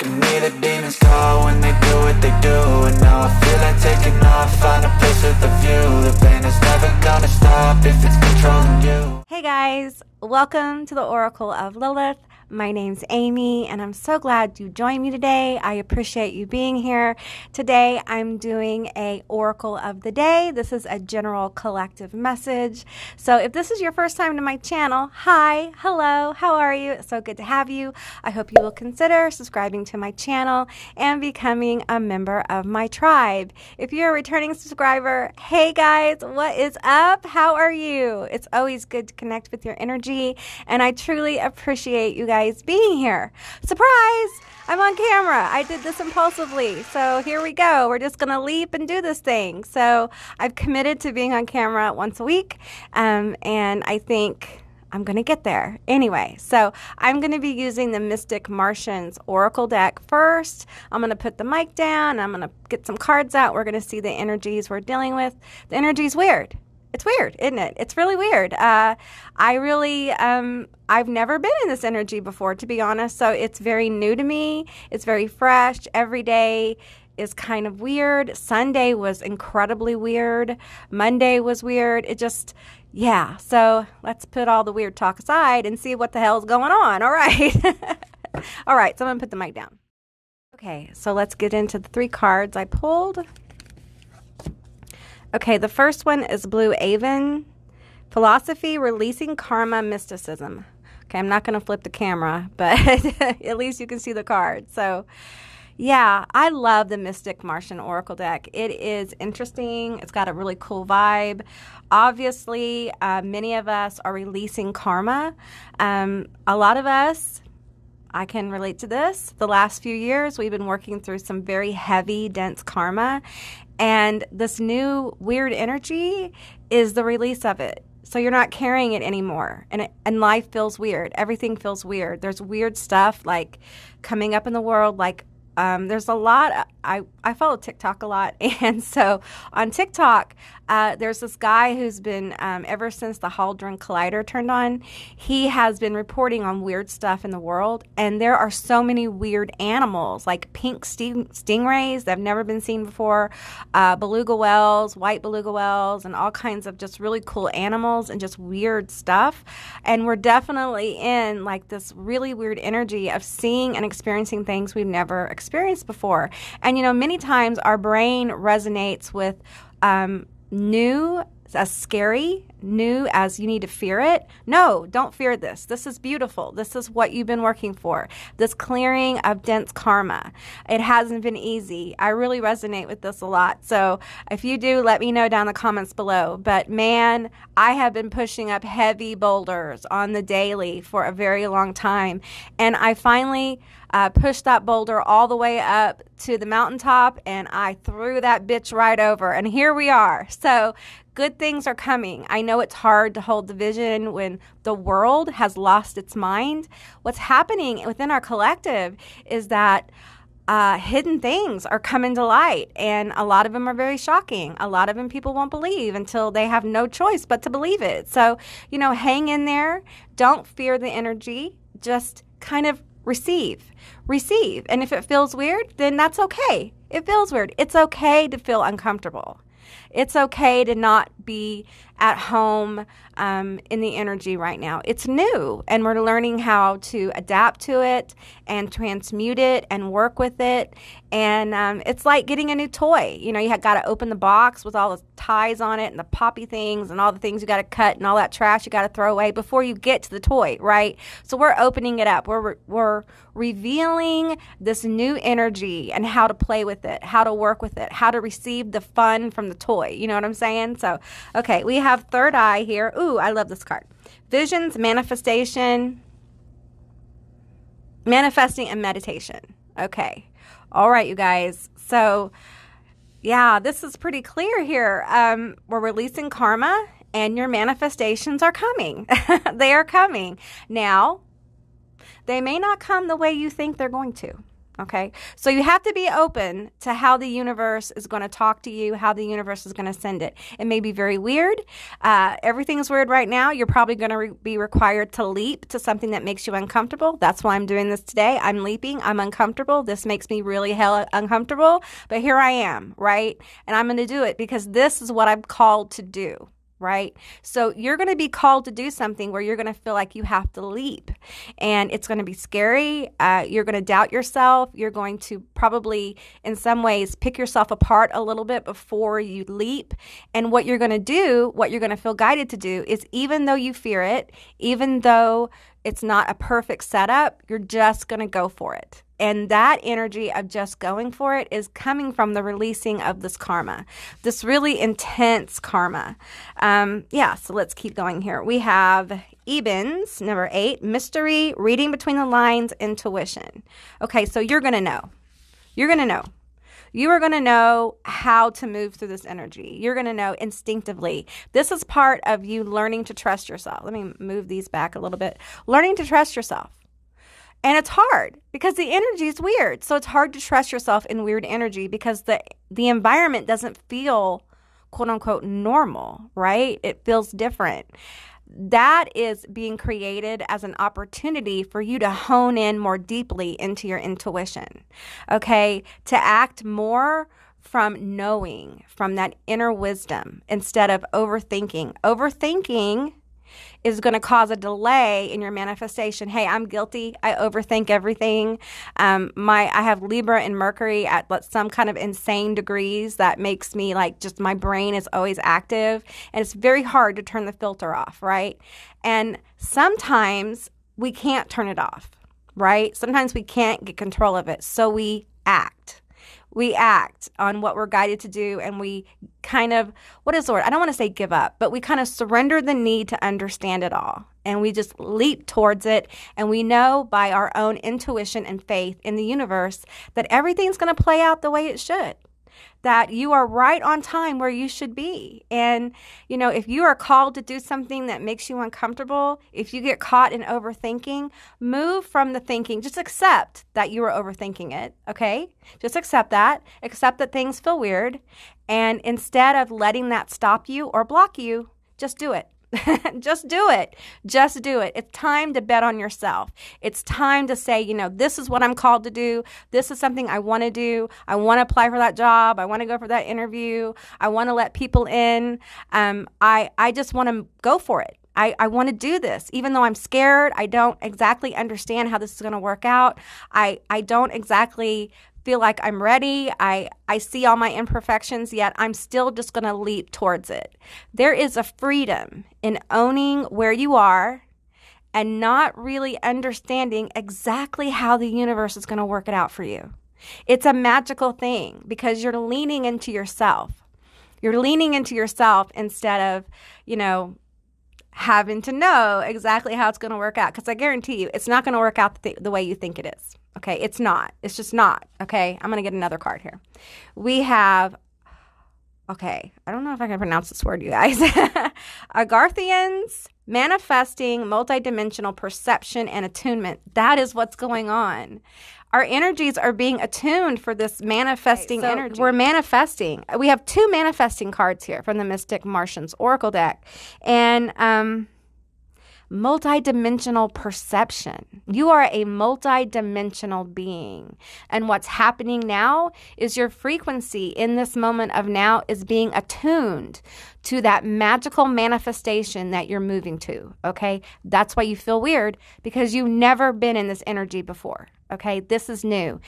can hear the demons call when they do what they do. And now I feel like taking off, find a place with a view. The pain is never gonna stop if it's controlling you. Hey guys, welcome to the Oracle of Lilith. My name's Amy, and I'm so glad you joined me today. I appreciate you being here. Today, I'm doing a Oracle of the Day. This is a general collective message. So if this is your first time to my channel, hi, hello, how are you? It's so good to have you. I hope you will consider subscribing to my channel and becoming a member of my tribe. If you're a returning subscriber, hey guys, what is up? How are you? It's always good to connect with your energy, and I truly appreciate you guys being here. Surprise! I'm on camera. I did this impulsively. So here we go. We're just going to leap and do this thing. So I've committed to being on camera once a week, and I think I'm going to get there. Anyway, so I'm going to be using the Mystic Martians Oracle deck first. I'm going to put the mic down. I'm going to get some cards out. We're going to see the energies we're dealing with. The energy's weird. It's weird, isn't it? It's really weird. I've never been in this energy before, to be honest. So it's very new to me. It's very fresh. Every day is kind of weird. Sunday was incredibly weird. Monday was weird. It just, yeah. So let's put all the weird talk aside and see what the hell's going on. All right. All right. So I'm going to put the mic down. Okay. So let's get into the three cards I pulled. Okay, the first one is Blue Avon, Philosophy, Releasing Karma, Mysticism. Okay, I'm not going to flip the camera, but at least you can see the card. So, yeah, I love the Mystic Martian Oracle deck. It is interesting. It's got a really cool vibe. Obviously, many of us are releasing karma. A lot of us, I can relate to this. The last few years, we've been working through some very heavy, dense karma. And this new weird energy is the release of it. So you're not carrying it anymore. And life feels weird. Everything feels weird. There's weird stuff like coming up in the world. Like there's a lot. I follow TikTok a lot. And so on TikTok, there's this guy who's been, ever since the Hadron Collider turned on, he has been reporting on weird stuff in the world. And there are so many weird animals, like pink stingrays that have never been seen before, beluga whales, white beluga whales, and all kinds of just really cool animals and just weird stuff. And we're definitely in like this really weird energy of seeing and experiencing things we've never experienced before. And, you know, many times our brain resonates with new as scary, new as you need to fear it. No, don't fear this. This is beautiful. This is what you've been working for. This clearing of dense karma. It hasn't been easy. I really resonate with this a lot. So if you do, let me know down in the comments below. But man, I have been pushing up heavy boulders on the daily for a very long time. And I finally pushed that boulder all the way up to the mountaintop, and I threw that bitch right over. And here we are. So good things are coming. I know it's hard to hold the vision when the world has lost its mind. What's happening within our collective is that hidden things are coming to light, and a lot of them are very shocking. A lot of them people won't believe until they have no choice but to believe it. So, you know, hang in there. Don't fear the energy. Just kind of receive. And if it feels weird, then that's okay. It feels weird. It's okay to feel uncomfortable. It's okay to not be at home in the energy right now. It's new, and we're learning how to adapt to it and transmute it and work with it. And it's like getting a new toy. You know, you got to open the box with all the ties on it and the poppy things and all the things you got to cut and all that trash you got to throw away before you get to the toy, right? So we're opening it up. We're revealing this new energy and how to play with it, how to work with it, how to receive the fun from the toy. You know what I'm saying? So, okay, we have third eye here. Ooh, I love this card. Visions, manifestation, manifesting, and meditation. Okay. All right, you guys. So, yeah, this is pretty clear here. We're releasing karma, and your manifestations are coming. They are coming. Now, they may not come the way you think they're going to. Okay, so you have to be open to how the universe is going to talk to you, how the universe is going to send it. It may be very weird. Everything's weird right now. You're probably going to be required to leap to something that makes you uncomfortable. That's why I'm doing this today. I'm leaping. I'm uncomfortable. This makes me really hell uncomfortable. But here I am, right? And I'm going to do it because this is what I'm called to do. Right? So you're going to be called to do something where you're going to feel like you have to leap, and it's going to be scary. You're going to doubt yourself. You're going to probably, in some ways, pick yourself apart a little bit before you leap. And what you're going to do, what you're going to feel guided to do is, even though you fear it, even though it's not a perfect setup, you're just going to go for it. And that energy of just going for it is coming from the releasing of this karma, this really intense karma. So let's keep going here. We have Ebens, number 8, mystery, reading between the lines, intuition. Okay, so you're going to know. You're going to know. You are going to know how to move through this energy. You're going to know instinctively. This is part of you learning to trust yourself. Let me move these back a little bit. Learning to trust yourself. And it's hard because the energy is weird. So it's hard to trust yourself in weird energy because the environment doesn't feel, quote unquote, normal, right? It feels different. That is being created as an opportunity for you to hone in more deeply into your intuition, okay? To act more from knowing, from that inner wisdom instead of overthinking. Overthinking is going to cause a delay in your manifestation. Hey, I'm guilty. I overthink everything. I have Libra and Mercury at some kind of insane degrees that makes me just my brain is always active, and it's very hard to turn the filter off, right? And sometimes we can't turn it off, right? Sometimes we can't get control of it, so we act. We act on what we're guided to do, and we kind of, what is the word? I don't want to say give up, but we kind of surrender the need to understand it all. And we just leap towards it. And we know by our own intuition and faith in the universe that everything's going to play out the way it should. That you are right on time where you should be. And, if you are called to do something that makes you uncomfortable, if you get caught in overthinking, move from the thinking. Just accept that you are overthinking it, okay? Just accept that. Accept that things feel weird. And instead of letting that stop you or block you, just do it. Just do it. Just do it. It's time to bet on yourself. It's time to say, this is what I'm called to do. This is something I want to do. I want to apply for that job. I want to go for that interview. I want to let people in. I just want to go for it. I want to do this. Even though I'm scared, I don't exactly understand how this is going to work out. I don't exactly feel like I'm ready. I see all my imperfections, yet I'm still just going to leap towards it. There is a freedom in owning where you are and not really understanding exactly how the universe is going to work it out for you. It's a magical thing because you're leaning into yourself. You're leaning into yourself instead of, having to know exactly how it's going to work out. Because I guarantee you, it's not going to work out the way you think it is. Okay, it's not. It's just not. Okay, I'm going to get another card here. We have, I don't know if I can pronounce this word, you guys. Agarthians, manifesting, multidimensional perception and attunement. That is what's going on. Our energies are being attuned for this manifesting energy. We're manifesting. We have 2 manifesting cards here from the Mystic Martians Oracle deck. And multidimensional perception. You are a multidimensional being. And what's happening now is your frequency in this moment of now is being attuned to that magical manifestation that you're moving to, okay? That's why you feel weird, because you've never been in this energy before, okay? This is new.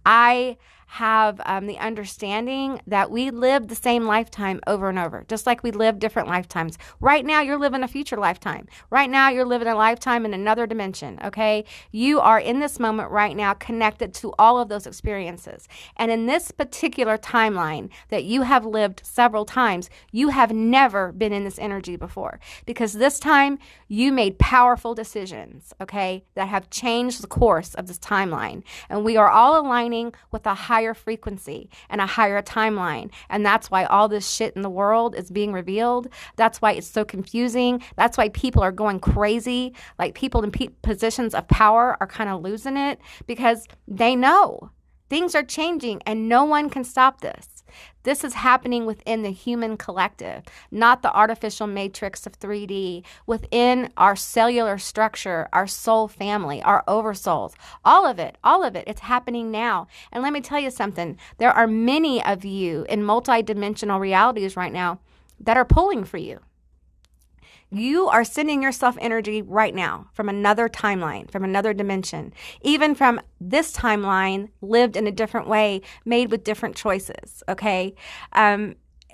I have the understanding that we live the same lifetime over and over, just like we live different lifetimes. Right now, you're living a future lifetime. Right now, you're living a lifetime in another dimension, okay? You are in this moment right now connected to all of those experiences. And in this particular timeline that you have lived several times, you have never been in this energy before, because this time you made powerful decisions, okay, that have changed the course of this timeline. And we are all aligning with a higher frequency and a higher timeline. And that's why all this shit in the world is being revealed. That's why it's so confusing. That's why people are going crazy. Like people in positions of power are kind of losing it because they know. Things are changing and no one can stop this. This is happening within the human collective, not the artificial matrix of 3D, within our cellular structure, our soul family, our oversouls, all of it, it's happening now. And let me tell you something, there are many of you in multidimensional realities right now that are pulling for you. You are sending yourself energy right now from another timeline, from another dimension, even from this timeline lived in a different way, made with different choices, okay?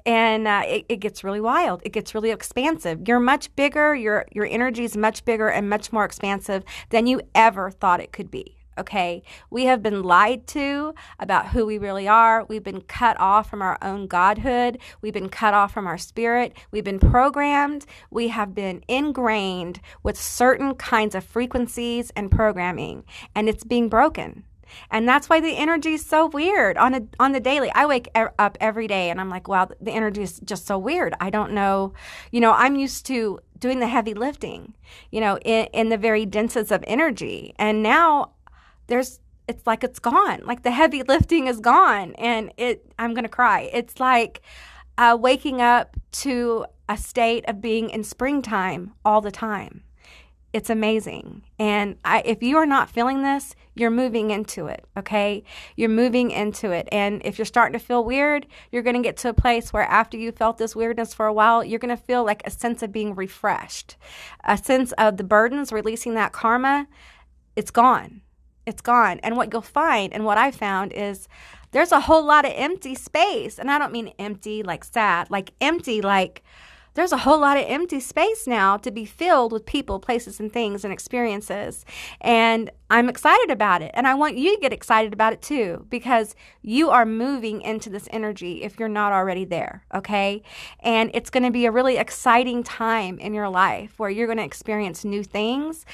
It gets really wild. It gets really expansive. You're much bigger. Your energy is much bigger and much more expansive than you ever thought it could be. Okay, we have been lied to about who we really are. We've been cut off from our own godhood. We've been cut off from our spirit. We've been programmed. We have been ingrained with certain kinds of frequencies and programming, and it's being broken. And that's why the energy is so weird on the daily. I wake up every day and I'm like, wow, the energy is just so weird. I don't know. I'm used to doing the heavy lifting, in the very densest of energy. And now it's like it's gone. Like the heavy lifting is gone, and I'm going to cry. It's like waking up to a state of being in springtime all the time. It's amazing. And if you are not feeling this, you're moving into it, okay? You're moving into it. And if you're starting to feel weird, you're going to get to a place where after you felt this weirdness for a while, you're going to feel like a sense of being refreshed, a sense of the burdens, releasing that karma. It's gone. It's gone. And what you'll find, and what I found, is there's a whole lot of empty space. And I don't mean empty like sad, like empty, like there's a whole lot of empty space now to be filled with people, places, and things and experiences. And I'm excited about it. And I want you to get excited about it too, because you are moving into this energy if you're not already there, okay? And it's going to be a really exciting time in your life where you're going to experience new things.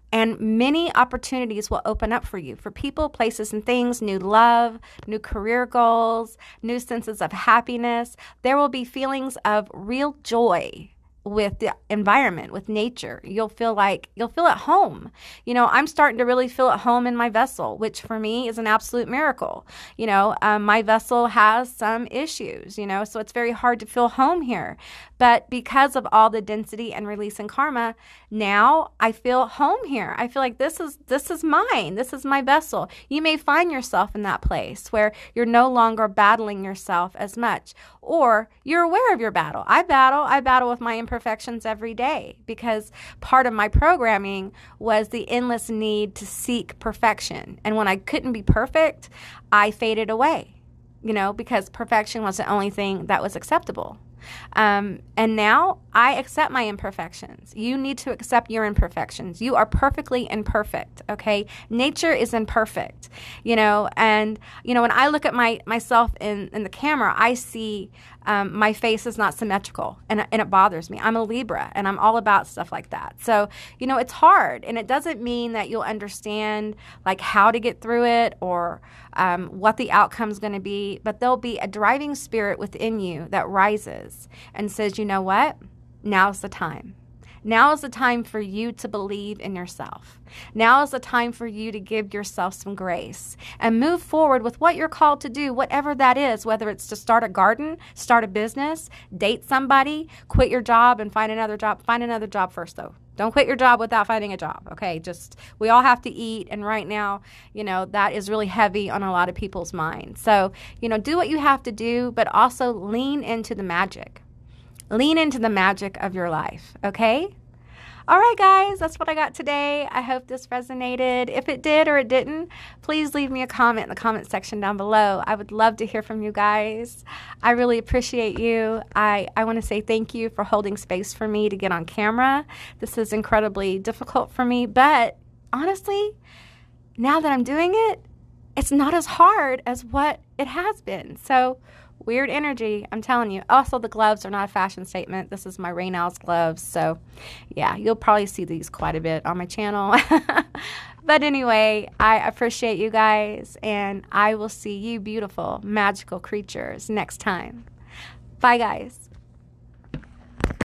And many opportunities will open up for you, for people, places, and things, new love, new career goals, new senses of happiness. There will be feelings of real joy with the environment, with nature. You'll feel at home. I'm starting to really feel at home in my vessel, which for me is an absolute miracle. My vessel has some issues, so it's very hard to feel home here. But because of all the density and releasing karma, now I feel home here. I feel like this is mine. This is my vessel. You may find yourself in that place where you're no longer battling yourself as much, or you're aware of your battle. I battle with my imperfections every day, because part of my programming was the endless need to seek perfection. And when I couldn't be perfect, I faded away, because perfection was the only thing that was acceptable. And now I accept my imperfections. You need to accept your imperfections. You are perfectly imperfect, okay? Nature is imperfect, when I look at myself in the camera, I see my face is not symmetrical, and it bothers me. I'm a Libra, and I'm all about stuff like that. So, it's hard, and it doesn't mean that you'll understand like how to get through it or what the outcome's going to be, but there'll be a driving spirit within you that rises and says, you know what? Now's the time. Now is the time for you to believe in yourself. Now is the time for you to give yourself some grace and move forward with what you're called to do, whatever that is, whether it's to start a garden, start a business, date somebody, quit your job and find another job. Find another job first, though. Don't quit your job without finding a job, okay? We all have to eat, and right now, that is really heavy on a lot of people's minds. So, do what you have to do, but also lean into the magic. Lean into the magic of your life, okay? All right, guys, that's what I got today. I hope this resonated. If it did or it didn't, please leave me a comment in the comment section down below. I would love to hear from you guys. I really appreciate you. I want to say thank you for holding space for me to get on camera. This is incredibly difficult for me, but honestly, now that I'm doing it, it's not as hard as what it has been. So, weird energy, I'm telling you. Also, the gloves are not a fashion statement. This is my Raynell's gloves. So, yeah, you'll probably see these quite a bit on my channel. But anyway, I appreciate you guys, and I will see you beautiful, magical creatures next time. Bye, guys.